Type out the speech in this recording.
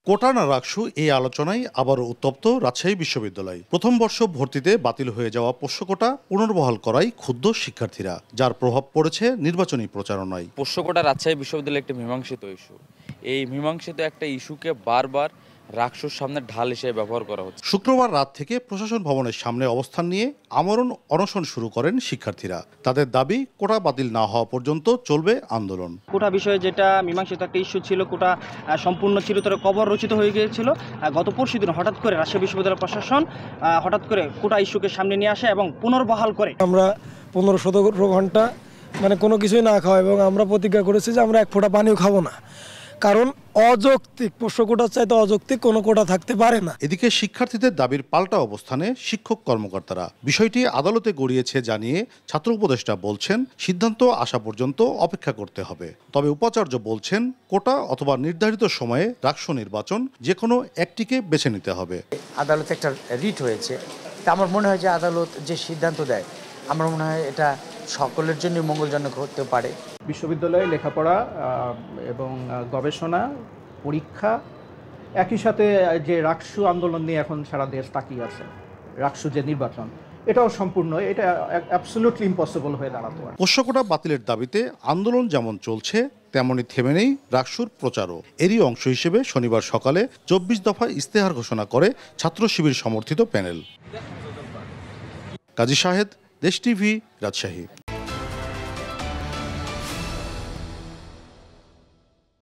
কোটা না রাকসু এই আলোচনায় আবারও উত্তপ্ত রাজশাহী বিশ্ববিদ্যালয়। প্রথম বর্ষ ভর্তিতে বাতিল হয়ে যাওয়া পোষ্যকোটা পুনর্বহাল করায় ক্ষুব্ধ শিক্ষার্থীরা, যার প্রভাব পড়েছে নির্বাচনী প্রচারণায়। পোষ্যকোটা রাজশাহী বিশ্ববিদ্যালয়ের একটি মীমাংসিত ইস্যু। এই মীমাংসিত একটা ইস্যুকে বারবার রাকসুর সামনে ঢাল হিসেবে ব্যবহার করা হচ্ছে। শুক্রবার রাত থেকে প্রশাসন ভবনের সামনে অবস্থান নিয়ে আমরণ অনশন শুরু করেন শিক্ষার্থীরা। তাদের দাবি, কোটা বাতিল না হওয়া পর্যন্ত চলবে আন্দোলন। কোটা বিষয়ে যেটা মীমাংসিত একটা ইস্যু ছিল, কোটা সম্পূর্ণ চিরতরে কবর রচিত হয়ে গিয়েছিল। গত পরশুদিন হঠাৎ করে রাজশাহী বিশ্ববিদ্যালয় প্রশাসন হঠাৎ করে কোটা ইস্যুকে সামনে নিয়ে আসে এবং পুনর্বহাল করে। আমরা 15-17 ঘন্টা কোনো কিছুই না খাওয়া, এবং আমরা প্রতিজ্ঞা করেছি যে আমরা এক ফোঁটা পানিও খাবো না, কারণ অযৌক্তিক পোষ্যকোটার চাইতে অযৌক্তিক কোনো কোটা থাকতে পারে না। এদিকে শিক্ষার্থীদের দাবির পাল্টা অবস্থানে শিক্ষক কর্মকর্তারা। বিষয়টি আদালতে গড়িয়েছে জানিয়ে ছাত্র উপদেষ্টা বলছেন, সিদ্ধান্ত আসা পর্যন্ত অপেক্ষা করতে হবে। তবে উপাচার্য বলছেন, কোটা অথবা নির্ধারিত সময়ে রাকসু নির্বাচন যে কোনো একটিকে বেছে নিতে হবে। আদালতে একটা রিট হয়েছে, তা আমার মনে হয় যে আদালত যে সিদ্ধান্ত দেয়, আমার মনে হয় এটা সকলের জন্য মঙ্গলজনক হতে পারে। বিশ্ববিদ্যালয়ে লেখাপড়া এবং গবেষণা, পরীক্ষা, একই সাথে যে রাকসু আন্দোলন নিয়ে এখন সারা দেশ তাকিয়ে আছে, রাকসু যে নির্বাচন, এটাও সম্পূর্ণ, এটা অ্যাবসলিউটলি ইম্পসিবল হয়ে দাঁড়াতে পারে। পোষ্যকোটা বাতিলের দাবিতে আন্দোলন যেমন চলছে, তেমনই থেমে নেই রাকসুর প্রচারও। এরই অংশ হিসেবে শনিবার সকালে 24 দফা ইস্তেহার ঘোষণা করে ছাত্র শিবির সমর্থিত প্যানেল। কাজী শাহেদ, দেশ টিভি, রাজশাহী।